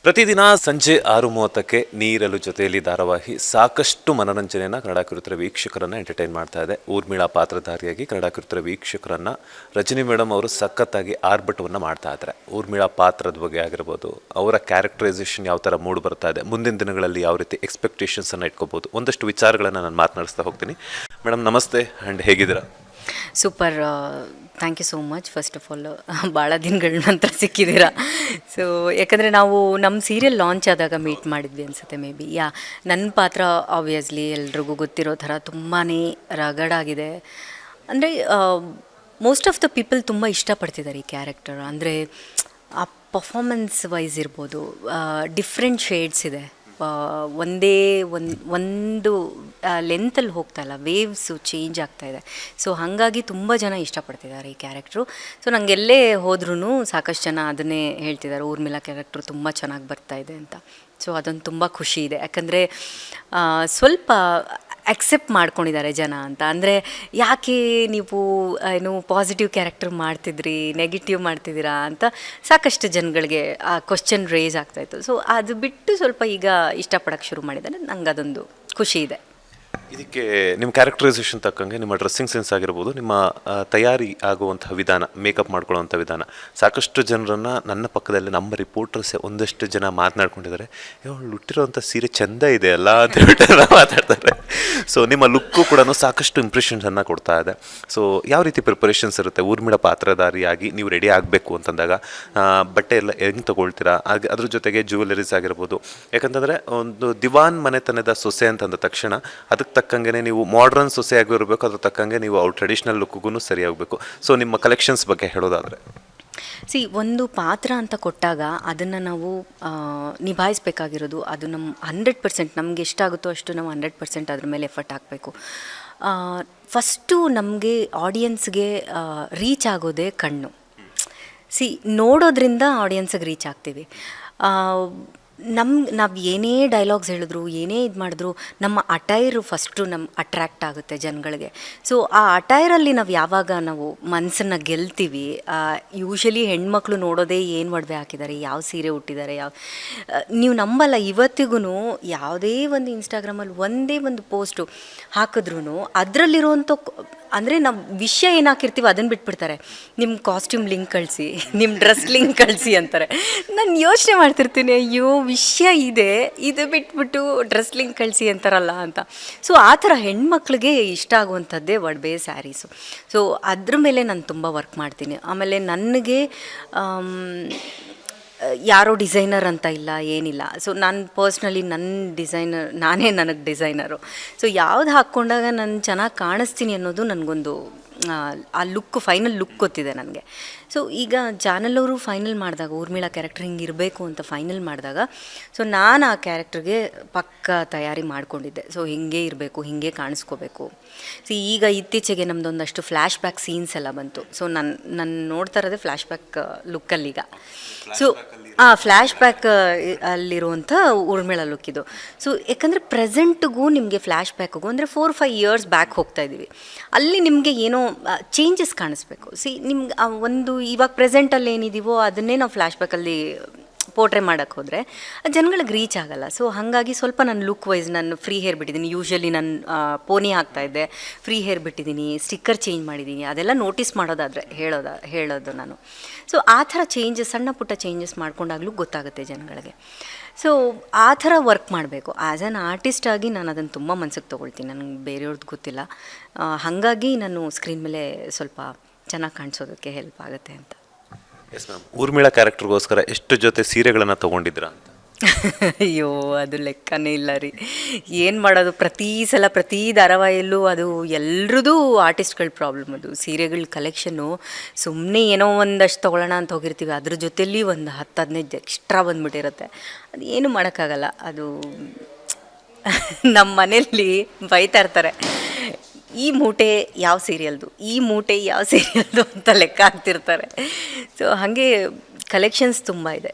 ಪ್ರತಿದಿನ ಸಂಜೆ 6:30ಕ್ಕೆ ನೀರಲು ಜೊತೆಯಲ್ಲಿ ಧಾರಾವಾಹಿ ಸಾಕಷ್ಟು ಮನರಂಜನೆಯನ್ನು ಕನ್ನಡ ಕಿರುತೆರೆ ವೀಕ್ಷಕರನ್ನು ಎಂಟರ್ಟೈನ್ ಮಾಡ್ತಾ ಇದೆ. ಊರ್ಮಿಳಾ ಪಾತ್ರಧಾರಿಯಾಗಿ ಕನ್ನಡ ಕಿರುತೆರೆ ವೀಕ್ಷಕರನ್ನು ರಜನಿ ಮೇಡಮ್ ಅವರು ಸಖತ್ತಾಗಿ ಆರ್ಭಟವನ್ನು ಮಾಡ್ತಾ ಇದ್ದಾರೆ. ಊರ್ಮಿಳಾ ಪಾತ್ರದ ಬಗ್ಗೆ ಆಗಿರ್ಬೋದು, ಅವರ ಕ್ಯಾರೆಕ್ಟರೈಸೇಷನ್ ಯಾವ ಥರ ಮೂಡ್ ಬರ್ತಾ ಇದೆ, ಮುಂದಿನ ದಿನಗಳಲ್ಲಿ ಯಾವ ರೀತಿ ಎಕ್ಸ್ಪೆಕ್ಟೇಷನ್ಸನ್ನು ಇಟ್ಕೋಬೋದು, ಒಂದಷ್ಟು ವಿಚಾರಗಳನ್ನು ನಾನು ಮಾತನಾಡಿಸ್ತಾ ಹೋಗ್ತೀನಿ. ಮೇಡಮ್ ನಮಸ್ತೆ, ಆ್ಯಂಡ್ ಹೇಗಿದ್ದೀರಾ? Super, thank you so much. First of all ಭಾಳ ದಿನಗಳ ನಂತರ ಸಿಕ್ಕಿದ್ದೀರಾ. ಸೊ ಯಾಕಂದರೆ ನಾವು ನಮ್ಮ ಸೀರಿಯಲ್ ಲಾಂಚ್ ಆದಾಗ ಮೀಟ್ ಮಾಡಿದ್ವಿ ಅನಿಸುತ್ತೆ ಮೇ ಬಿ. ನನ್ನ ಪಾತ್ರ ಆಬ್ವಿಯಸ್ಲಿ ಎಲ್ರಿಗೂ ಗೊತ್ತಿರೋ ಥರ ತುಂಬಾ ರಗಡಾಗಿದೆ. ಅಂದರೆ ಮೋಸ್ಟ್ ಆಫ್ ದ ಪೀಪಲ್ ತುಂಬ ಇಷ್ಟಪಡ್ತಿದ್ದಾರೆ ಈ ಕ್ಯಾರೆಕ್ಟರ್. ಅಂದರೆ ಆ ಪರ್ಫಾಮೆನ್ಸ್ ವೈಸ್ ಇರ್ಬೋದು, ಡಿಫ್ರೆಂಟ್ ಶೇಡ್ಸ್ ಇದೆ. ಒಂದೇ ಒಂದು ಲೆಂತಲ್ಲಿ ಹೋಗ್ತಾ ಇಲ್ಲ, ವೇವ್ಸು ಚೇಂಜ್ ಆಗ್ತಾಯಿದೆ. ಸೊ ಹಾಗಾಗಿ ತುಂಬ ಜನ ಇಷ್ಟಪಡ್ತಿದ್ದಾರೆ ಈ ಕ್ಯಾರೆಕ್ಟ್ರು. ಸೊ ನನಗೆಲ್ಲೇ ಹೋದ್ರೂ ಸಾಕಷ್ಟು ಜನ ಅದನ್ನೇ ಹೇಳ್ತಿದ್ದಾರೆ, ಊರ್ಮಿಳಾ ಕ್ಯಾರೆಕ್ಟ್ರು ತುಂಬ ಚೆನ್ನಾಗಿ ಬರ್ತಾಯಿದೆ ಅಂತ. ಸೊ ಅದೊಂದು ತುಂಬ ಖುಷಿ ಇದೆ. ಯಾಕಂದರೆ ಸ್ವಲ್ಪ ಅಕ್ಸೆಪ್ಟ್ ಮಾಡ್ಕೊಂಡಿದ್ದಾರೆ ಜನ ಅಂತ. ಅಂದರೆ ಯಾಕೆ ನೀವು ಏನು ಪಾಸಿಟಿವ್ ಕ್ಯಾರೆಕ್ಟರ್ ಮಾಡ್ತಿದ್ರಿ, ನೆಗೆಟಿವ್ ಮಾಡ್ತಿದ್ದೀರಾ ಅಂತ ಸಾಕಷ್ಟು ಜನಗಳಿಗೆ ಆ ಕ್ವಶನ್ ರೇಸ್ ಆಗ್ತಾಯಿತ್ತು. ಸೊ ಅದು ಬಿಟ್ಟು ಸ್ವಲ್ಪ ಈಗ ಇಷ್ಟಪಡೋಕ್ಕೆ ಶುರು ಮಾಡಿದ್ದಾರೆ. ನಂಗೆ ಅದೊಂದು ಖುಷಿ ಇದೆ. ಇದಕ್ಕೆ ನಿಮ್ಮ ಕ್ಯಾರೆಕ್ಟರೈಸೇಷನ್ ತಕ್ಕಂಗೆ ನಿಮ್ಮ ಡ್ರೆಸ್ಸಿಂಗ್ ಸೆನ್ಸ್ ಆಗಿರ್ಬೋದು, ನಿಮ್ಮ ತಯಾರಿ ಆಗುವಂತಹ ವಿಧಾನ, ಮೇಕಪ್ ಮಾಡ್ಕೊಳ್ಳೋವಂಥ ವಿಧಾನ, ಸಾಕಷ್ಟು ಜನರನ್ನು ನನ್ನ ಪಕ್ಕದಲ್ಲಿ ನಮ್ಮ ರಿಪೋರ್ಟರ್ಸ್ ಒಂದಷ್ಟು ಜನ ಮಾತನಾಡ್ಕೊಂಡಿದ್ದಾರೆ, ಇವಳು ಹುಟ್ಟಿರೋವಂಥ ಸೀರೆ ಚೆಂದ ಇದೆ ಅಲ್ಲ ಅಂತ ಹೇಳ್ಬಿಟ್ಟು ಮಾತಾಡ್ತಾರೆ. ಸೊ ನಿಮ್ಮ ಲುಕ್ಕು ಕೂಡ ಸಾಕಷ್ಟು ಇಂಪ್ರೆಷನ್ಸನ್ನು ಕೊಡ್ತಾ ಇದೆ. ಸೊ ಯಾವ ರೀತಿ ಪ್ರಿಪರೇಷನ್ಸ್ ಇರುತ್ತೆ ಊರ್ಮಿಳಾ ಪಾತ್ರಧಾರಿಯಾಗಿ ನೀವು ರೆಡಿ ಆಗಬೇಕು ಅಂತಂದಾಗ? ಬಟ್ಟೆ ಎಲ್ಲ ಹೆಂಗೆ ತೊಗೊಳ್ತೀರಾ? ಅದ್ರ ಜೊತೆಗೆ ಜ್ಯುವೆಲರೀಸ್ ಆಗಿರ್ಬೋದು. ಯಾಕಂತಂದರೆ ಒಂದು ದಿವಾನ್ ಮನೆತನದ ಸೊಸೆ ಅಂತಂದ ತಕ್ಷಣ ಅದಕ್ಕೆ ತಕ್ಕಂಗೆ ನೀವು ಮಾಡ್ರನ್ ಸೊಸೆ ಆಗಿರಬೇಕು, ಅದ್ರ ತಕ್ಕಂಗೆ ನೀವು ಅವ್ರ ಟ್ರೆಡಿಷ್ನಲ್ ಲುಕ್ಗೂ ಸರಿ ಆಗಬೇಕು. ಸೊ ನಿಮ್ಮ ಕಲೆಕ್ಷನ್ಸ್ ಬಗ್ಗೆ ಹೇಳೋದಾದರೆ? ಒಂದು ಪಾತ್ರ ಅಂತ ಕೊಟ್ಟಾಗ ಅದನ್ನು ನಾವು ನಿಭಾಯಿಸಬೇಕಾಗಿರೋದು, ಅದು ನಮ್ಮ 100% ನಮಗೆ ಎಷ್ಟಾಗುತ್ತೋ ಅಷ್ಟು ನಾವು 100% ಅದ್ರ ಮೇಲೆ ಎಫರ್ಟ್ ಹಾಕಬೇಕು. ಫಸ್ಟು ನಮಗೆ ಆಡಿಯನ್ಸ್ಗೆ ರೀಚ್ ಆಗೋದೇ ಕಣ್ಣು. ನೋಡೋದ್ರಿಂದ ಆಡಿಯನ್ಸಿಗೆ ರೀಚ್ ಆಗ್ತೀವಿ. ನಾವು ಏನೇ ಡೈಲಾಗ್ಸ್ ಹೇಳಿದ್ರು, ಏನೇ ಇದು ಮಾಡಿದ್ರು, ನಮ್ಮ ಅಟೈರು ಫಸ್ಟು ಅಟ್ರ್ಯಾಕ್ಟ್ ಆಗುತ್ತೆ ಜನಗಳಿಗೆ. ಸೊ ಆ ಅಟೈರಲ್ಲಿ ನಾವು ಯಾವಾಗ ನಾವು ಮನಸ್ಸನ್ನು ಗೆಲ್ತೀವಿ, ಯೂಶಲಿ ಹೆಣ್ಮಕ್ಳು ನೋಡೋದೇ ಏನು ಒಡವೆ ಹಾಕಿದ್ದಾರೆ, ಯಾವ ಸೀರೆ ಉಟ್ಟಿದ್ದಾರೆ, ನೀವು ನಂಬಲ್ಲ, ಇವತ್ತಿಗೂ ಯಾವುದೇ ಒಂದು ಇನ್ಸ್ಟಾಗ್ರಾಮಲ್ಲಿ ಒಂದೇ ಒಂದು ಪೋಸ್ಟು ಹಾಕಿದ್ರೂ ಅದರಲ್ಲಿರುವಂಥ ಅಂದರೆ ನಾವು ವಿಷಯ ಏನು ಹಾಕಿರ್ತೀವಿ ಅದನ್ನು ಬಿಟ್ಬಿಡ್ತಾರೆ. ನಿಮ್ಮ ಕಾಸ್ಟ್ಯೂಮ್ ಲಿಂಕ್ ಕಳಿಸಿ, ನಿಮ್ಮ ಡ್ರೆಸ್ ಲಿಂಕ್ ಕಳಿಸಿ ಅಂತಾರೆ. ನಾನು ಯೋಚನೆ ಮಾಡ್ತಿರ್ತೀನಿ, ಅಯ್ಯೋ ವಿಷಯ ಇದೆ, ಇದು ಬಿಟ್ಬಿಟ್ಟು ಡ್ರೆಸ್ ಲಿಂಕ್ ಕಳಿಸಿ ಅಂತಾರಲ್ಲ ಅಂತ. ಸೊ ಆ ಥರ ಹೆಣ್ಮಕ್ಳಿಗೆ ಇಷ್ಟ ಆಗುವಂಥದ್ದೇ ಒಡವೆ, ಸ್ಯಾರೀಸು. ಸೊ ಅದ್ರ ಮೇಲೆ ನಾನು ತುಂಬ ವರ್ಕ್ ಮಾಡ್ತೀನಿ. ಆಮೇಲೆ ನನಗೆ ಯಾರೋ ಡಿಸೈನರ್ ಅಂತ ಇಲ್ಲ, ಏನಿಲ್ಲ. ಸೊ ನಾನು ಪರ್ಸ್ನಲಿ ನಾನೇ ನನಗೆ ಡಿಸೈನರು. ಸೊ ಯಾವ್ದು ಹಾಕ್ಕೊಂಡಾಗ ನಾನು ಚೆನ್ನಾಗಿ ಕಾಣಿಸ್ತೀನಿ ಅನ್ನೋದು ನನಗೊಂದು ಆ ಲುಕ್, ಫೈನಲ್ ಲುಕ್ ಗೊತ್ತಿದೆ ನನಗೆ. ಸೊ ಈಗ ಚಾನಲ್ ಅವರು ಫೈನಲ್ ಮಾಡಿದಾಗ ಊರ್ಮಿಳಾ ಕ್ಯಾರೆಕ್ಟರ್ ಹಿಂಗೆ ಇರಬೇಕು ಅಂತ ಫೈನಲ್ ಮಾಡಿದಾಗ, ಸೊ ನಾನು ಆ ಕ್ಯಾರೆಕ್ಟರ್ಗೆ ಪಕ್ಕ ತಯಾರಿ ಮಾಡ್ಕೊಂಡಿದ್ದೆ. ಸೊ ಹಿಂಗೆ ಇರಬೇಕು, ಹಿಂಗೆ ಕಾಣಿಸ್ಕೋಬೇಕು. ಈಗ ಇತ್ತೀಚೆಗೆ ನಮ್ಮದೊಂದಷ್ಟು ಫ್ಲ್ಯಾಶ್ ಬ್ಯಾಕ್ ಸೀನ್ಸ್ ಎಲ್ಲ ಬಂತು. ಸೊ ನಾನು ನೋಡ್ತಾ ಇರೋದೇ ಫ್ಲ್ಯಾಶ್ ಬ್ಯಾಕ್ ಲುಕ್ಕಲ್ಲೀಗ. ಸೊ ಫ್ಲ್ಯಾಶ್ ಬ್ಯಾಕ್ ಅಲ್ಲಿರುವಂಥ ಊರ್ಮಿಳಾ ಲುಕ್ ಇದು. ಸೊ ಯಾಕಂದರೆ ಪ್ರೆಸೆಂಟ್ಗೂ ನಿಮಗೆ ಫ್ಲ್ಯಾಶ್ ಬ್ಯಾಕ್ಗೂ ಅಂದರೆ 4-5 years ಬ್ಯಾಕ್ ಹೋಗ್ತಾ ಇದ್ದೀವಿ. ಅಲ್ಲಿ ನಿಮಗೆ ಏನೋ ಚೇಂಜಸ್ ಕಾಣಿಸ್ಬೇಕು. ನಿಮ್ಗೆ ಒಂದು ಇವಾಗ ಪ್ರೆಸೆಂಟಲ್ಲಿ ಏನಿದ್ದೀವೋ ಅದನ್ನೇ ನಾವು ಫ್ಲ್ಯಾಶ್ ಬ್ಯಾಕಲ್ಲಿ ಪೋರ್ಟ್ರೇ ಮಾಡೋಕ್ಕೆ ಹೋದರೆ ಜನಗಳಿಗೆ ರೀಚ್ ಆಗೋಲ್ಲ. ಸೊ ಹಾಗಾಗಿ ಸ್ವಲ್ಪ ನಾನು ಲುಕ್ ವೈಸ್ ನಾನು ಫ್ರೀ ಹೇರ್ ಬಿಟ್ಟಿದ್ದೀನಿ. ಯೂಶ್ವಲಿ ನಾನು ಪೋನಿ ಹಾಕ್ತಾಯಿದ್ದೆ, ಫ್ರೀ ಹೇರ್ ಬಿಟ್ಟಿದ್ದೀನಿ, ಸ್ಟಿಕ್ಕರ್ ಚೇಂಜ್ ಮಾಡಿದ್ದೀನಿ. ಅದೆಲ್ಲ ನೋಟಿಸ್ ಮಾಡೋದಾದರೆ ಹೇಳೋದು ನಾನು. ಸೊ ಆ ಥರ ಚೇಂಜಸ್, ಸಣ್ಣ ಪುಟ್ಟ ಚೇಂಜಸ್ ಮಾಡ್ಕೊಂಡಾಗಲೂ ಗೊತ್ತಾಗುತ್ತೆ ಜನಗಳಿಗೆ. ಸೊ ಆ ಥರ ವರ್ಕ್ ಮಾಡಬೇಕು. ಆ್ಯಸ್ ಆ್ಯನ್ ಆರ್ಟಿಸ್ಟ್ ಆಗಿ ನಾನು ಅದನ್ನು ತುಂಬ ಮನ್ಸಿಗೆ ತೊಗೊಳ್ತೀನಿ. ನನಗೆ ಬೇರೆಯವ್ರದ್ದು ಗೊತ್ತಿಲ್ಲ, ಹಾಗಾಗಿ ನಾನು ಸ್ಕ್ರೀನ್ ಮೇಲೆ ಸ್ವಲ್ಪ ಚೆನ್ನಾಗಿ ಕಾಣಿಸೋದಕ್ಕೆ ಹೆಲ್ಪ್ ಆಗುತ್ತೆ ಅಂತ. ಎಸ್ ಮ್ಯಾಮ್, ಊರ್ಮಿಳಾ ಕ್ಯಾರೆಕ್ಟರ್ಗೋಸ್ಕರ ಎಷ್ಟು ಜೊತೆ ಸೀರೆಗಳನ್ನು ತೊಗೊಂಡಿದ್ದೀರಾ ಅಂತ? ಅಯ್ಯೋ ಅದು ಲೆಕ್ಕನೇ ಇಲ್ಲ ರೀ. ಏನು ಮಾಡೋದು, ಪ್ರತಿ ಸಲ ಪ್ರತಿ ಧಾರಾವಾಹಿಯಲ್ಲೂ ಅದು ಎಲ್ರದ್ದು ಆರ್ಟಿಸ್ಟ್ಗಳ ಪ್ರಾಬ್ಲಮ್. ಅದು ಸೀರೆಗಳ ಕಲೆಕ್ಷನ್ನು ಸುಮ್ಮನೆ ಏನೋ ಒಂದಷ್ಟು ತೊಗೊಳ್ಳೋಣ ಅಂತ ಹೋಗಿರ್ತೀವಿ, ಅದ್ರ ಜೊತೆಲಿ ಒಂದು 10-15 ಎಕ್ಸ್ಟ್ರಾ ಬಂದುಬಿಟ್ಟಿರುತ್ತೆ. ಅದು ಏನು ಮಾಡೋಕ್ಕಾಗಲ್ಲ. ಅದು ನಮ್ಮ ಮನೆಯಲ್ಲಿ ಬೈತಾ ಇರ್ತಾರೆ, ಈ ಮೂಟೆ ಯಾವ ಸೀರಿಯಲ್ದು, ಈ ಮೂಟೆ ಯಾವ ಸೀರಿಯಲ್ದು ಅಂತ ಲೆಕ್ಕ ಹಾಕ್ತಿರ್ತಾರೆ. ಸೊ ಹಾಗೆ ಕಲೆಕ್ಷನ್ಸ್ ತುಂಬ ಇದೆ,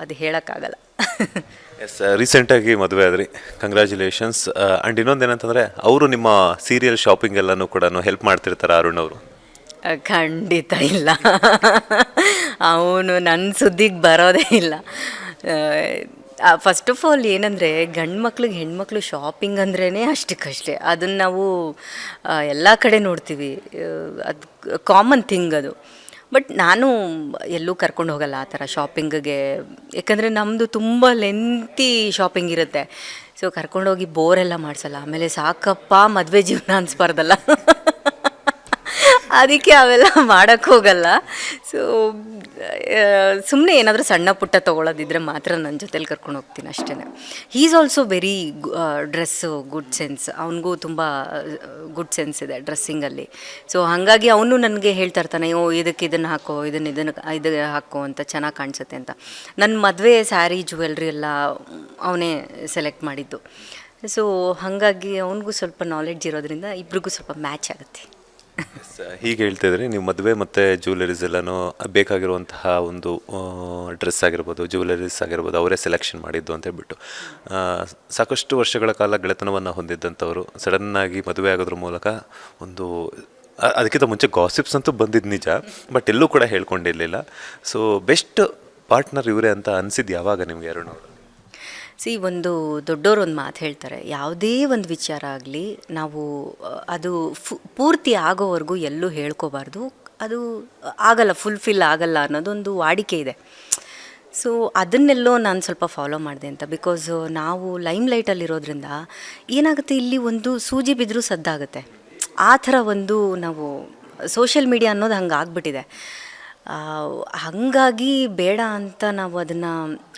ಅದು ಹೇಳೋಕ್ಕಾಗಲ್ಲ. ಎಸ್, ರೀಸೆಂಟಾಗಿ ಮದುವೆ ಆದ್ರಿ, ಕಂಗ್ರ್ಯಾಚುಲೇಷನ್ಸ್. ಆ್ಯಂಡ್ ಇನ್ನೊಂದೇನಂತಂದರೆ ಅವರು ನಿಮ್ಮ ಸೀರಿಯಲ್ ಶಾಪಿಂಗ್ ಎಲ್ಲನೂ ಕೂಡ ಹೆಲ್ಪ್ ಮಾಡ್ತಿರ್ತಾರೆ ಅರುಣ್ ಅವರು? ಖಂಡಿತ ಇಲ್ಲ, ಅವನು ನನ್ನ ಸುದ್ದಿಗೆ ಬರೋದೇ ಇಲ್ಲ. ಫಸ್ಟ್ ಆಫ್ ಆಲ್ ಏನಂದರೆ ಗಂಡು ಮಕ್ಳಿಗೆ ಹೆಣ್ಮಕ್ಳು ಶಾಪಿಂಗ್ ಅಂದ್ರೇ ಅಷ್ಟಕ್ಕಷ್ಟೇ. ಅದನ್ನು ನಾವು ಎಲ್ಲ ಕಡೆ ನೋಡ್ತೀವಿ, ಅದು ಕಾಮನ್ ಥಿಂಗ್ ಅದು. ಬಟ್ ನಾನು ಎಲ್ಲೂ ಕರ್ಕೊಂಡು ಹೋಗಲ್ಲ ಆ ಥರ ಶಾಪಿಂಗಿಗೆ, ಯಾಕಂದರೆ ನಮ್ಮದು ತುಂಬ ಲೆಂತಿ ಶಾಪಿಂಗ್ ಇರುತ್ತೆ. ಸೊ ಕರ್ಕೊಂಡೋಗಿ ಬೋರೆಲ್ಲ ಮಾಡಿಸಲ್ಲ. ಆಮೇಲೆ ಸಾಕಪ್ಪ ಮದುವೆ ಜೀವನ ಅನ್ಸ್ಬಾರ್ದಲ್ಲ, ಅದಕ್ಕೆ ಅವೆಲ್ಲ ಮಾಡೋಕ್ಕೆ ಹೋಗಲ್ಲ. ಸೊ ಸುಮ್ಮನೆ ಏನಾದರೂ ಸಣ್ಣ ಪುಟ್ಟ ತೊಗೊಳೋದಿದ್ರೆ ಮಾತ್ರ ನನ್ನ ಜೊತೇಲಿ ಕರ್ಕೊಂಡು ಹೋಗ್ತೀನಿ ಅಷ್ಟೇ. He is also very dress good sense, ಅವನಿಗೂ ತುಂಬ ಗುಡ್ ಸೆನ್ಸ್ ಇದೆ ಡ್ರೆಸ್ಸಿಂಗಲ್ಲಿ. ಸೊ ಹಾಗಾಗಿ ಅವನು ನನಗೆ ಹೇಳ್ತಾ ಇರ್ತಾನೆ, ಇದಕ್ಕೆ ಇದನ್ನು ಹಾಕೋ, ಇದು ಹಾಕೋ ಅಂತ, ಚೆನ್ನಾಗಿ ಕಾಣಿಸುತ್ತೆ ಅಂತ. ನನ್ನ ಮದುವೆ ಸ್ಯಾರಿ ಜ್ಯುವೆಲ್ರಿ ಎಲ್ಲ ಅವನೇ ಸೆಲೆಕ್ಟ್ ಮಾಡಿದ್ದು. ಸೊ ಹಾಗಾಗಿ ಅವನಿಗೂ ಸ್ವಲ್ಪ ನಾಲೆಡ್ಜ್ ಇರೋದ್ರಿಂದ ಇಬ್ರಿಗೂ ಸ್ವಲ್ಪ ಮ್ಯಾಚ್ ಆಗುತ್ತೆ. ಹೀಗೆ ಹೇಳ್ತಿದ್ರೆ ನೀವು ಮದುವೆ ಮತ್ತು ಜ್ಯುವೆಲರೀಸ್ ಎಲ್ಲನೂ ಬೇಕಾಗಿರುವಂತಹ ಒಂದು ಡ್ರೆಸ್ ಆಗಿರ್ಬೋದು, ಜ್ಯುವೆಲರೀಸ್ ಆಗಿರ್ಬೋದು ಅವರೇ ಸೆಲೆಕ್ಷನ್ ಮಾಡಿದ್ದು ಅಂತ ಹೇಳ್ಬಿಟ್ಟು, ಸಾಕಷ್ಟು ವರ್ಷಗಳ ಕಾಲ ಗೆಳೆತನವನ್ನು ಹೊಂದಿದ್ದಂಥವ್ರು ಸಡನ್ನಾಗಿ ಮದುವೆ ಆಗೋದ್ರ ಮೂಲಕ ಒಂದು ಅದಕ್ಕಿಂತ ಮುಂಚೆ ಗಾಸಿಪ್ಸ್ ಅಂತೂ ಬಂದಿದ್ದು ನಿಜ, ಬಟ್ ಎಲ್ಲೂ ಕೂಡ ಹೇಳ್ಕೊಂಡಿರಲಿಲ್ಲ. ಸೊ ಬೆಸ್ಟ್ ಪಾರ್ಟ್ನರ್ ಇವರೇ ಅಂತ ಅನಿಸಿದ್ದು ಯಾವಾಗ ನಿಮಗೆ ಅರುಣ್ ಅವರು? ಒಂದು ದೊಡ್ಡೋರು ಒಂದು ಮಾತು ಹೇಳ್ತಾರೆ, ಯಾವುದೇ ಒಂದು ವಿಚಾರ ಆಗಲಿ ನಾವು ಅದು ಪೂರ್ತಿ ಆಗೋವರೆಗೂ ಎಲ್ಲೂ ಹೇಳ್ಕೋಬಾರ್ದು, ಅದು ಆಗಲ್ಲ, ಫುಲ್ಫಿಲ್ ಆಗಲ್ಲ ಅನ್ನೋದೊಂದು ವಾಡಿಕೆ ಇದೆ. ಸೊ ಅದನ್ನೆಲ್ಲೋ ನಾನು ಸ್ವಲ್ಪ ಫಾಲೋ ಮಾಡಿದೆ ಅಂತ. ಬಿಕಾಸ್ ನಾವು ಲೈಮ್ ಲೈಟಲ್ಲಿರೋದ್ರಿಂದ ಏನಾಗುತ್ತೆ, ಇಲ್ಲಿ ಒಂದು ಸೂಜಿ ಬಿದ್ದರೂ ಸದ್ದಾಗುತ್ತೆ, ಆ ಥರ ಒಂದು ನಾವು ಸೋಷಿಯಲ್ ಮೀಡಿಯಾ ಅನ್ನೋದು ಹಂಗೆ ಆಗ್ಬಿಟ್ಟಿದೆ. ಹಾಗಾಗಿ ಬೇಡ ಅಂತ ನಾವು ಅದನ್ನು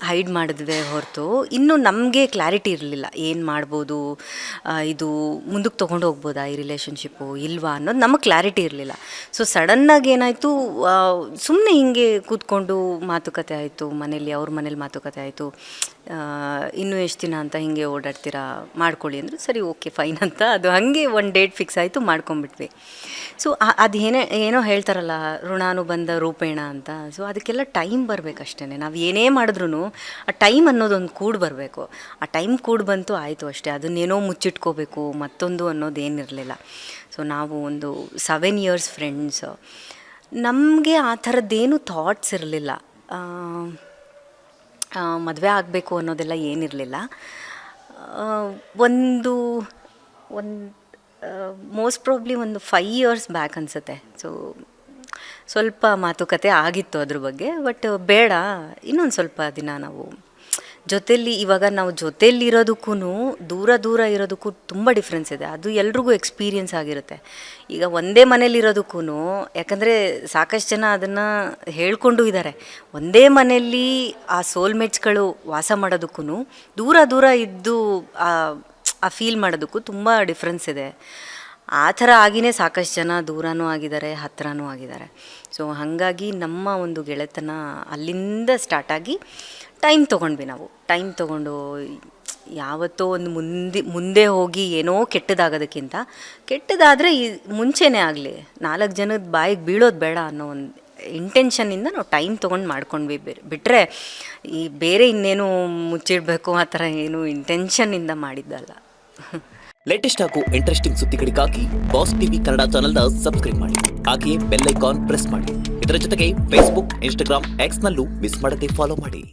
ಹೈಡ್ ಮಾಡಿದ್ವಿ ಹೊರತು, ಇನ್ನೂ ನಮಗೆ ಕ್ಲಾರಿಟಿ ಇರಲಿಲ್ಲ ಏನು ಮಾಡ್ಬೋದು, ಇದು ಮುಂದಕ್ಕೆ ತೊಗೊಂಡು ಹೋಗ್ಬೋದಾ ಈ ರಿಲೇಷನ್ಶಿಪ್ಪು ಇಲ್ವಾ ಅನ್ನೋದು ನಮಗೆ ಕ್ಲಾರಿಟಿ ಇರಲಿಲ್ಲ. ಸೊ ಸಡನ್ನಾಗಿ ಏನಾಯಿತು, ಸುಮ್ಮನೆ ಹಿಂಗೆ ಕೂತ್ಕೊಂಡು ಮಾತುಕತೆ ಆಯಿತು ಮನೇಲಿ, ಅವ್ರ ಮನೇಲಿ ಮಾತುಕತೆ ಆಯಿತು, ಇನ್ನೂ ಎಷ್ಟು ದಿನ ಅಂತ ಹಿಂಗೆ ಓಡಾಡ್ತೀರಾ, ಮಾಡ್ಕೊಳ್ಳಿ ಅಂದರು. ಸರಿ ಓಕೆ ಫೈನ್ ಅಂತ ಅದು ಹಾಗೆ ಒಂದು ಡೇಟ್ ಫಿಕ್ಸ್ ಆಯಿತು, ಮಾಡ್ಕೊಂಬಿಟ್ವಿ. ಸೊ ಅದು ಏನೋ ಹೇಳ್ತಾರಲ್ಲ ಋಣಾನುಬಂಧ ರೂಪೇಣ ಅಂತ. ಸೊ ಅದಕ್ಕೆಲ್ಲ ಟೈಮ್ ಬರಬೇಕಷ್ಟೇ. ನಾವು ಏನೇ ಮಾಡಿದ್ರೂ ಆ ಟೈಮ್ ಅನ್ನೋದೊಂದು ಕೂಡಿ ಬರಬೇಕು. ಆ ಟೈಮ್ ಕೂಡಿ ಬಂತು ಆಯಿತು ಅಷ್ಟೇ, ಅದನ್ನೇನೋ ಮುಚ್ಚಿಟ್ಕೋಬೇಕು ಮತ್ತೊಂದು ಅನ್ನೋದೇನಿರಲಿಲ್ಲ. ಸೊ ನಾವು ಒಂದು 7 ಇಯರ್ಸ್ ಫ್ರೆಂಡ್ಸ್, ನಮಗೆ ಆ ಥರದ್ದೇನು ಥಾಟ್ಸ್ ಇರಲಿಲ್ಲ, ಮದುವೆ ಆಗಬೇಕು ಅನ್ನೋದೆಲ್ಲ ಏನಿರಲಿಲ್ಲ. ಒಂದು ಮೋಸ್ಟ್ ಪ್ರಾಬ್ಲಿ ಒಂದು 5 ಇಯರ್ಸ್ ಬ್ಯಾಕ್ ಅನಿಸುತ್ತೆ. ಸೊ ಸ್ವಲ್ಪ ಮಾತುಕತೆ ಆಗಿತ್ತು ಅದ್ರ ಬಗ್ಗೆ. ಬಟ್ ಬೇಡ, ಇನ್ನೊಂದು ಸ್ವಲ್ಪ ದಿನ ನಾವು ಜೊತೇಲಿ, ಇವಾಗ ನಾವು ಜೊತೇಲಿರೋದಕ್ಕೂ ದೂರ ಇರೋದಕ್ಕೂ ತುಂಬ ಡಿಫ್ರೆನ್ಸ್ ಇದೆ. ಅದು ಎಲ್ರಿಗೂ ಎಕ್ಸ್ಪೀರಿಯನ್ಸ್ ಆಗಿರುತ್ತೆ. ಈಗ ಒಂದೇ ಮನೇಲಿರೋದಕ್ಕೂ, ಯಾಕಂದರೆ ಸಾಕಷ್ಟು ಜನ ಅದನ್ನು ಹೇಳ್ಕೊಂಡು ಇದ್ದಾರೆ, ಒಂದೇ ಮನೆಯಲ್ಲಿ ಆ ಸೋಲ್ಮೇಟ್ಸ್ಗಳು ವಾಸ ಮಾಡೋದಕ್ಕೂ ದೂರ ಇದ್ದು ಆ ಫೀಲ್ ಮಾಡೋದಕ್ಕೂ ತುಂಬ ಡಿಫ್ರೆನ್ಸ್ ಇದೆ. ಆ ಥರ ಆಗಿಯೇ ಸಾಕಷ್ಟು ಜನ ದೂರನೂ ಆಗಿದ್ದಾರೆ, ಹತ್ತಿರನೂ ಆಗಿದ್ದಾರೆ. ಸೊ ಹಾಗಾಗಿ ನಮ್ಮ ಒಂದು ಗೆಳೆತನ ಅಲ್ಲಿಂದ ಸ್ಟಾರ್ಟಾಗಿ ಟೈಮ್ ತೊಗೊಂಡ್ವಿ ನಾವು. ಟೈಮ್ ತೊಗೊಂಡು ಯಾವತ್ತೋ ಒಂದು ಮುಂದೆ ಹೋಗಿ ಏನೋ ಕೆಟ್ಟದಾಗೋದಕ್ಕಿಂತ, ಕೆಟ್ಟದಾದರೆ ಮುಂಚೆನೇ ಆಗಲಿ, 4 ಜನದ ಬಾಯಿಗೆ ಬೀಳೋದು ಬೇಡ ಅನ್ನೋ ಒಂದು ಇಂಟೆನ್ಷನ್ನಿಂದ ನಾವು ಟೈಮ್ ತೊಗೊಂಡು ಮಾಡ್ಕೊಂಡ್ವಿ. ಬಿಟ್ಟರೆ ಈ ಬೇರೆ ಇನ್ನೇನು ಮುಚ್ಚಿಡಬೇಕು ಆ ಥರ ಏನು ಇಂಟೆನ್ಷನ್ನಿಂದ ಮಾಡಿದ್ದಲ್ಲ. ಲೇಟೆಸ್ಟ್ ಹಾಗೂ ಇಂಟ್ರೆಸ್ಟಿಂಗ್ ಸುದ್ದಿಗಳಿಗಾಗಿ ಬಾಸ್ ಟಿವಿ ಕನ್ನಡ ಚಾನೆಲ್ನ ಸಬ್ಸ್ಕ್ರೈಬ್ ಮಾಡಿ, ಹಾಗೆಯೇ ಬೆಲ್ ಐಕಾನ್ ಪ್ರೆಸ್ ಮಾಡಿ. ಇದರ ಜೊತೆಗೆ ಫೇಸ್ಬುಕ್, ಇನ್ಸ್ಟಾಗ್ರಾಮ್, ಎಕ್ಸ್ನಲ್ಲೂ ಮಿಸ್ ಮಾಡದೆ ಫಾಲೋ ಮಾಡಿ.